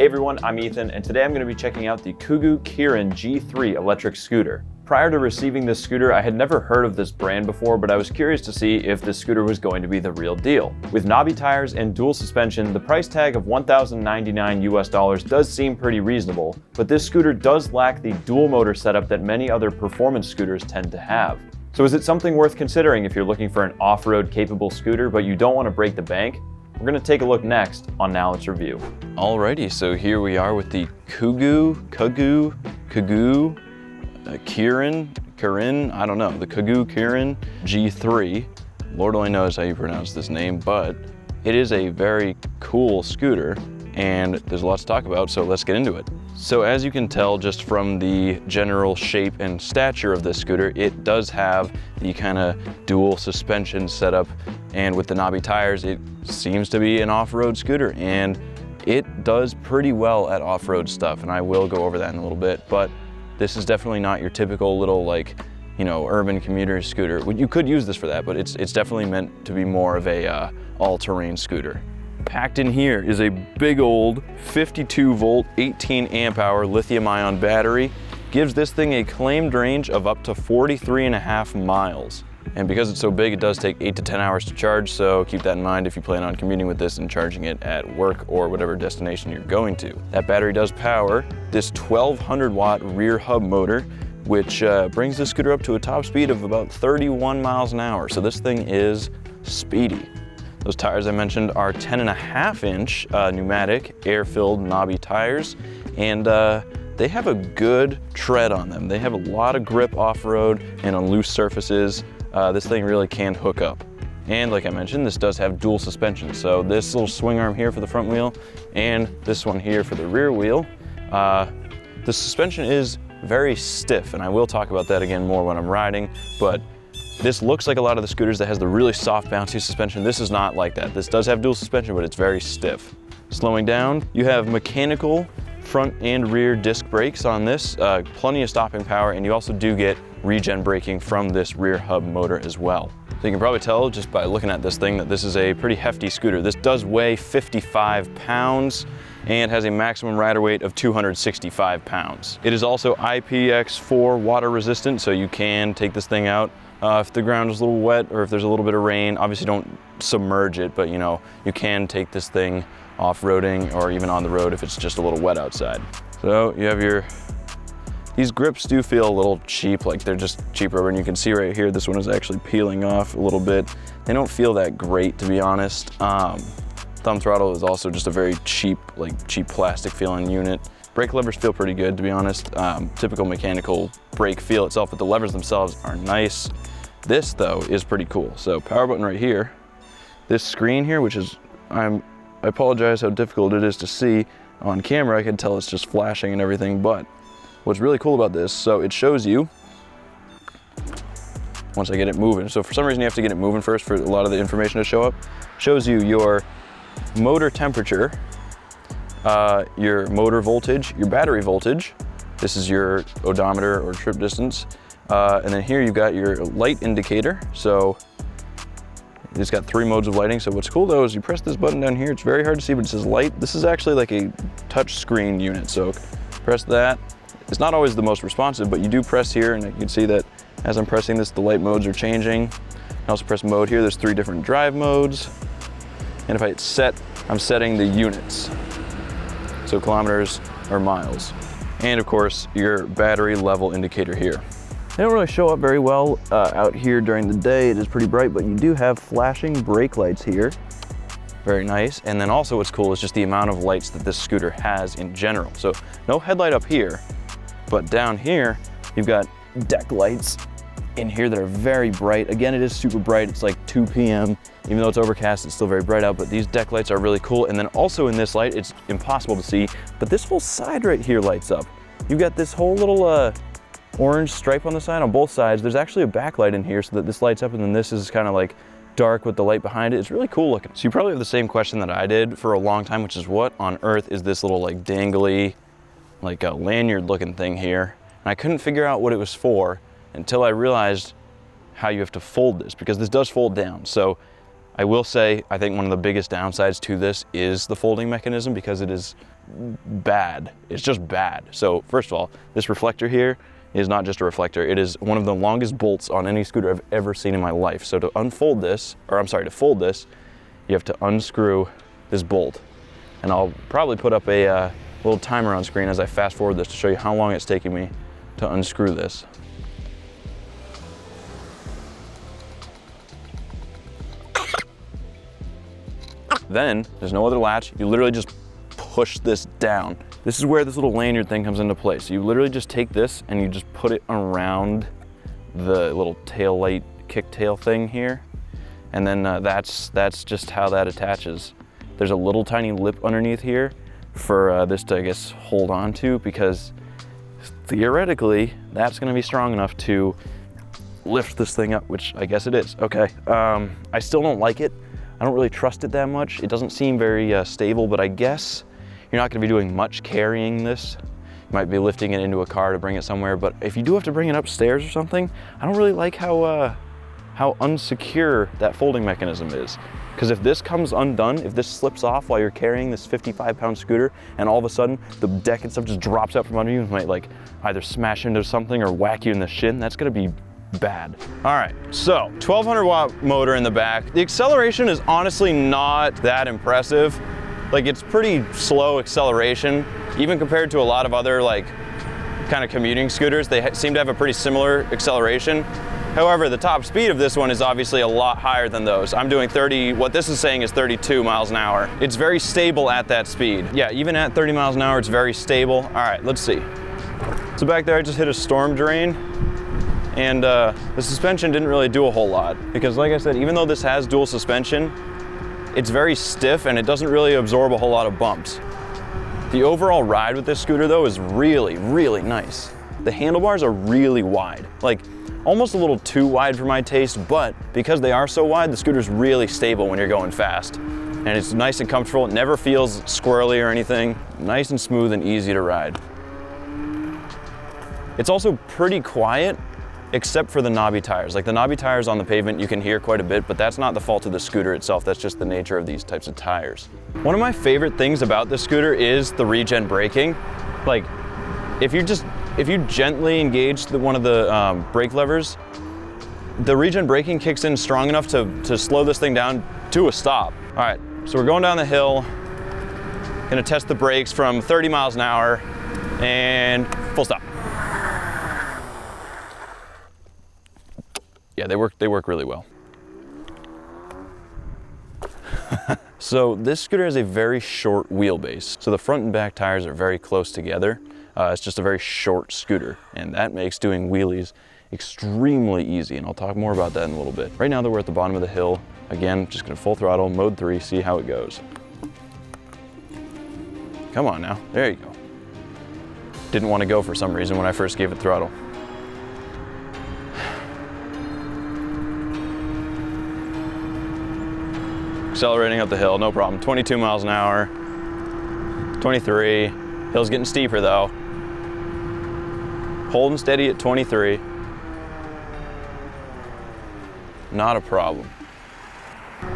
everyone, I'm Ethan, and today I'm going to be checking out the KUGOO KIRIN G3 electric scooter. Prior to receiving this scooter, I had never heard of this brand before, but I was curious to see if this scooter was going to be the real deal. With knobby tires and dual suspension, the price tag of $1,099 does seem pretty reasonable, but this scooter does lack the dual motor setup that many other performance scooters tend to have. So is it something worth considering if you're looking for an off-road capable scooter but you don't want to break the bank? We're going to take a look next on Now Let's Review. Alrighty, so here we are with the KUGOO Kirin, I don't know, the KUGOO KIRIN G3. Lord only knows how you pronounce this name, but it is a very cool scooter and there's a lot to talk about, so let's get into it. So as you can tell just from the general shape and stature of this scooter, it does have the kind of dual suspension setup, and with the knobby tires, it seems to be an off-road scooter, and it does pretty well at off-road stuff, and I will go over that in a little bit, but this is definitely not your typical little, like, you know, urban commuter scooter. You could use this for that, but it's definitely meant to be more of a all-terrain scooter. Packed in here is a big old 52 volt, 18 amp hour lithium ion battery. Gives this thing a claimed range of up to 43.5 miles. And because it's so big, it does take 8 to 10 hours to charge, so keep that in mind if you plan on commuting with this and charging it at work or whatever destination you're going to. That battery does power this 1200 watt rear hub motor, which brings the scooter up to a top speed of about 31 miles an hour. So this thing is speedy. Those tires I mentioned are 10.5 inch pneumatic, air-filled knobby tires, and they have a good tread on them. They have a lot of grip off-road and on loose surfaces. This thing really can hook up. And like I mentioned, this does have dual suspension. So this little swing arm here for the front wheel and this one here for the rear wheel. The suspension is very stiff, and I will talk about that again more when I'm riding, but this looks like a lot of the scooters that has the really soft, bouncy suspension. This is not like that. This does have dual suspension, but it's very stiff. Slowing down, you have mechanical front and rear disc brakes on this, plenty of stopping power, and you also do get regen braking from this rear hub motor as well. So you can probably tell just by looking at this thing that this is a pretty hefty scooter. This does weigh 55 pounds and has a maximum rider weight of 265 pounds. It is also IPX4 water resistant, so you can take this thing out if the ground is a little wet or if there's a little bit of rain. Obviously don't submerge it, but you know, you can take this thing off-roading or even on the road if it's just a little wet outside. So you have these grips do feel a little cheap, like they're just cheap rubber, and you can see right here, this one is actually peeling off a little bit. They don't feel that great, to be honest. Thumb throttle is also just a very cheap plastic feeling unit. Brake levers feel pretty good, to be honest. Typical mechanical brake feel itself, but the levers themselves are nice. This though is pretty cool. So power button right here. This screen here, which is, I apologize how difficult it is to see on camera. I can tell it's just flashing and everything, but what's really cool about this, so it shows you, once I get it moving, so for some reason you have to get it moving first for a lot of the information to show up, shows you your motor temperature, your motor voltage, your battery voltage, this is your odometer or trip distance, and then here you've got your light indicator. So it's got 3 modes of lighting. So what's cool though is you press this button down here, it's very hard to see, but it says light. This is actually like a touch screen unit, so press that. It's not always the most responsive, but you do press here, and you can see that as I'm pressing this, the light modes are changing. I also press mode here, there's 3 different drive modes. And if I hit set, I'm setting the units. So kilometers or miles. And of course, your battery level indicator here. They don't really show up very well out here during the day. It is pretty bright, but you do have flashing brake lights here. Very nice. And then also what's cool is just the amount of lights that this scooter has in general. So no headlight up here, but down here, you've got deck lights in here that are very bright. Again, it is super bright. It's like 2 p.m. Even though it's overcast, it's still very bright out, but these deck lights are really cool. And then also in this light, it's impossible to see, but this whole side right here lights up. You've got this whole little orange stripe on the side on both sides. There's actually a backlight in here so that this lights up, and then this is kind of like dark with the light behind it. It's really cool looking. So you probably have the same question that I did for a long time, which is what on earth is this little like dangly, like a lanyard looking thing here? And I couldn't figure out what it was for until I realized how you have to fold this, because this does fold down. So I will say, I think one of the biggest downsides to this is the folding mechanism because it is bad. It's just bad. So first of all, this reflector here is not just a reflector. It is one of the longest bolts on any scooter I've ever seen in my life. So to unfold this, or I'm sorry, to fold this, you have to unscrew this bolt. And I'll probably put up a little timer on screen as I fast forward this to show you how long it's taking me to unscrew this. Then there's no other latch. You literally just push this down. This is where this little lanyard thing comes into play. So you literally just take this and you just put it around the little tail light kicktail thing here. And then that's just how that attaches. There's a little tiny lip underneath here for this to, I guess, hold on to, because theoretically that's gonna be strong enough to lift this thing up, which I guess it is. Okay, I still don't like it. I don't really trust it that much. It doesn't seem very stable, but I guess you're not gonna be doing much carrying this. You might be lifting it into a car to bring it somewhere, but if you do have to bring it upstairs or something, I don't really like how unsecure that folding mechanism is. Because if this comes undone, if this slips off while you're carrying this 55-pound scooter, and all of a sudden the deck and stuff just drops out from under you and might like either smash into something or whack you in the shin, that's gonna be bad. All right, so 1200 watt motor in the back. The acceleration is honestly not that impressive. Like, it's pretty slow acceleration, even compared to a lot of other like kind of commuting scooters. They seem to have a pretty similar acceleration. However, the top speed of this one is obviously a lot higher than those. I'm doing 30, what this is saying is 32 miles an hour. It's very stable at that speed. Yeah, even at 30 miles an hour, it's very stable. All right, let's see. So back there, I just hit a storm drain. And the suspension didn't really do a whole lot because, like I said, even though this has dual suspension, it's very stiff and it doesn't really absorb a whole lot of bumps. The overall ride with this scooter though is really, really nice. The handlebars are really wide, like almost a little too wide for my taste, but because they are so wide, the scooter's really stable when you're going fast. And it's nice and comfortable. It never feels squirrely or anything. Nice and smooth and easy to ride. It's also pretty quiet, except for the knobby tires. Like the knobby tires on the pavement, you can hear quite a bit, but that's not the fault of the scooter itself. That's just the nature of these types of tires. One of my favorite things about this scooter is the regen braking. Like, if you gently engage one of the brake levers, the regen braking kicks in strong enough to slow this thing down to a stop. All right, so we're going down the hill. Gonna test the brakes from 30 miles an hour and full stop. Yeah, they work really well. So this scooter has a very short wheelbase. So the front and back tires are very close together. It's just a very short scooter, and that makes doing wheelies extremely easy, and I'll talk more about that in a little bit. Right now that we're at the bottom of the hill, again, just gonna full throttle, mode 3, see how it goes. Come on now, there you go. Didn't want to go for some reason when I first gave it throttle. Accelerating up the hill, no problem. 22 miles an hour, 23. Hill's getting steeper though. Holding steady at 23. Not a problem.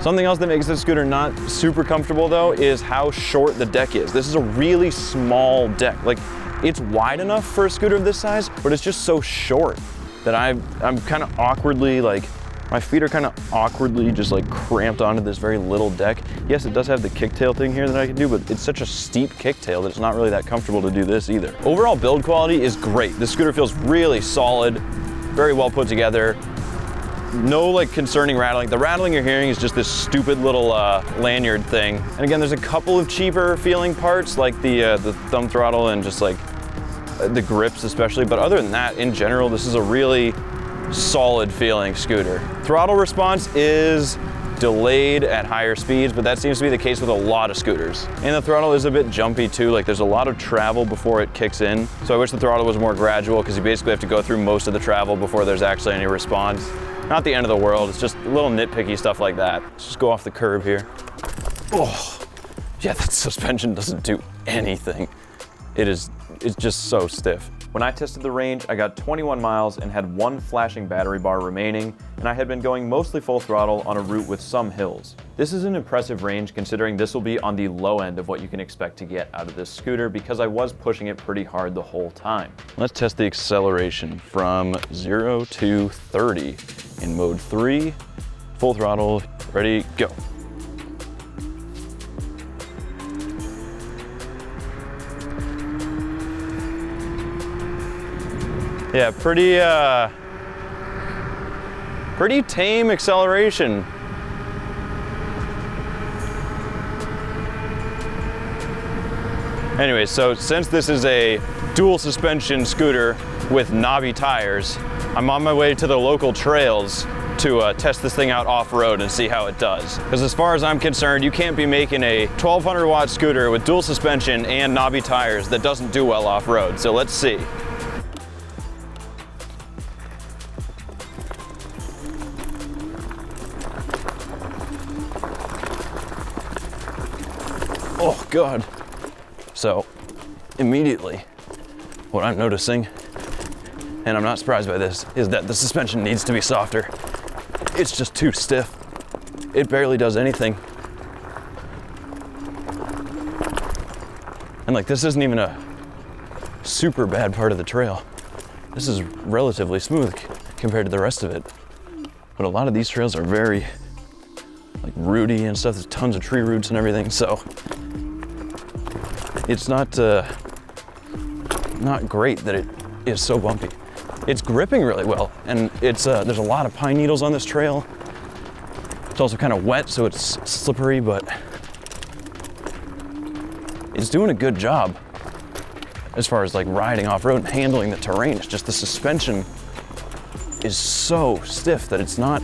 Something else that makes this scooter not super comfortable though is how short the deck is. This is a really small deck. Like, it's wide enough for a scooter of this size, but it's just so short that I'm kind of awkwardly like, my feet are kind of awkwardly just like cramped onto this very little deck. Yes, it does have the kicktail thing here that I can do, but it's such a steep kicktail that it's not really that comfortable to do this either. Overall build quality is great. This scooter feels really solid, very well put together. No like concerning rattling. The rattling you're hearing is just this stupid little lanyard thing. And again, there's a couple of cheaper feeling parts like the thumb throttle and just like the grips especially. But other than that, in general, this is a really solid feeling scooter. Throttle response is delayed at higher speeds, but that seems to be the case with a lot of scooters. And the throttle is a bit jumpy too, like there's a lot of travel before it kicks in. So I wish the throttle was more gradual because you basically have to go through most of the travel before there's actually any response. Not the end of the world, it's just a little nitpicky stuff like that. Let's just go off the curb here. Oh, yeah, that suspension doesn't do anything. It is it's just so stiff. When I tested the range, I got 21 miles and had 1 flashing battery bar remaining, and I had been going mostly full throttle on a route with some hills. This is an impressive range considering this will be on the low end of what you can expect to get out of this scooter because I was pushing it pretty hard the whole time. Let's test the acceleration from 0 to 30 in mode 3, full throttle, ready, go. Yeah, pretty tame acceleration. Anyway, so since this is a dual suspension scooter with knobby tires, I'm on my way to the local trails to test this thing out off-road and see how it does. Because as far as I'm concerned, you can't be making a 1200 watt scooter with dual suspension and knobby tires that doesn't do well off-road. So let's see. Oh God. So immediately what I'm noticing, and I'm not surprised by this, is that the suspension needs to be softer. It's just too stiff. It barely does anything. And like, this isn't even a super bad part of the trail. This is relatively smooth compared to the rest of it. But a lot of these trails are very like rooty and stuff. There's tons of tree roots and everything. So it's not great that it is so bumpy. It's gripping really well, and it's there's a lot of pine needles on this trail. It's also kind of wet, so it's slippery, but it's doing a good job as far as like riding off-road and handling the terrain. It's just the suspension is so stiff that it's not,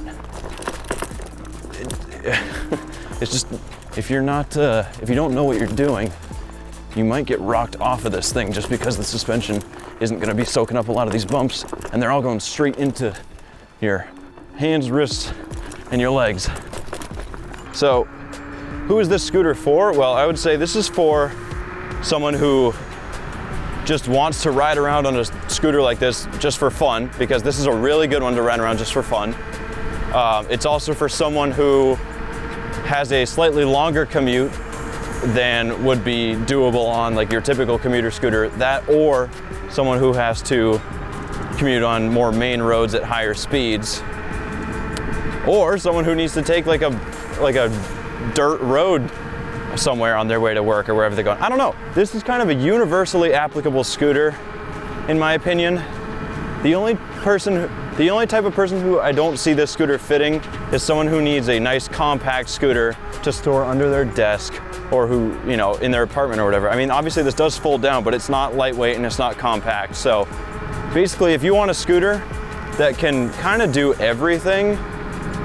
it's just, if you're not, if you don't know what you're doing, you might get rocked off of this thing just because the suspension isn't gonna be soaking up a lot of these bumps, and they're all going straight into your hands, wrists, and your legs. So, who is this scooter for? Well, I would say this is for someone who just wants to ride around on a scooter like this just for fun, because this is a really good one to ride around just for fun. It's also for someone who has a slightly longer commute than would be doable on like your typical commuter scooter, that, or someone who has to commute on more main roads at higher speeds, or someone who needs to take like a dirt road somewhere on their way to work or wherever they're going. I don't know. This is kind of a universally applicable scooter, in my opinion. The only type of person who I don't see this scooter fitting is someone who needs a nice compact scooter to store under their desk, or who, you know, in their apartment or whatever. I mean, obviously this does fold down, but it's not lightweight and it's not compact. So basically, if you want a scooter that can kind of do everything,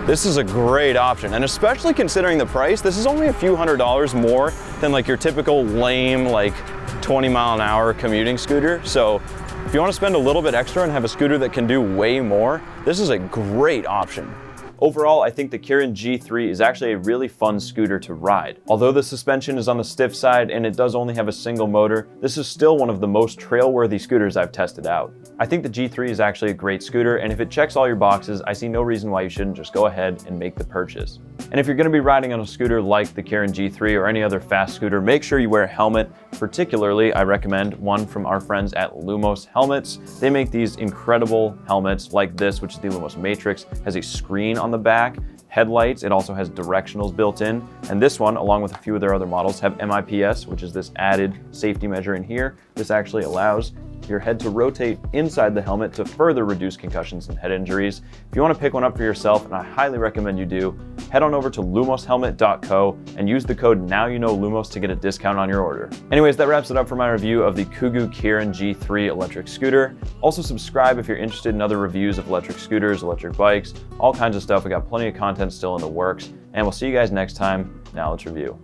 this is a great option. And especially considering the price, this is only a few $100s more than like your typical lame, like 20 mile an hour commuting scooter. So if you want to spend a little bit extra and have a scooter that can do way more, this is a great option. Overall, I think the KIRIN G3 is actually a really fun scooter to ride. Although the suspension is on the stiff side and it does only have a single motor, this is still one of the most trail-worthy scooters I've tested out. I think the G3 is actually a great scooter, and if it checks all your boxes, I see no reason why you shouldn't just go ahead and make the purchase. And if you're going to be riding on a scooter like the KIRIN G3 or any other fast scooter, make sure you wear a helmet. Particularly, I recommend one from our friends at Lumos Helmets. They make these incredible helmets like this, which is the Lumos Matrix, has a screen on the back, headlights, it also has directionals built in, and this one, along with a few of their other models, have MIPS, which is this added safety measure in here. This actually allows your head to rotate inside the helmet to further reduce concussions and head injuries. If you want to pick one up for yourself, and I highly recommend you do, head on over to lumoshelmet.co and use the code NOWYOUKNOWLUMOS to get a discount on your order. Anyways, that wraps it up for my review of the KUGOO KIRIN G3 electric scooter. Also subscribe if you're interested in other reviews of electric scooters, electric bikes, all kinds of stuff. We got plenty of content still in the works, and we'll see you guys next time. Now let's review.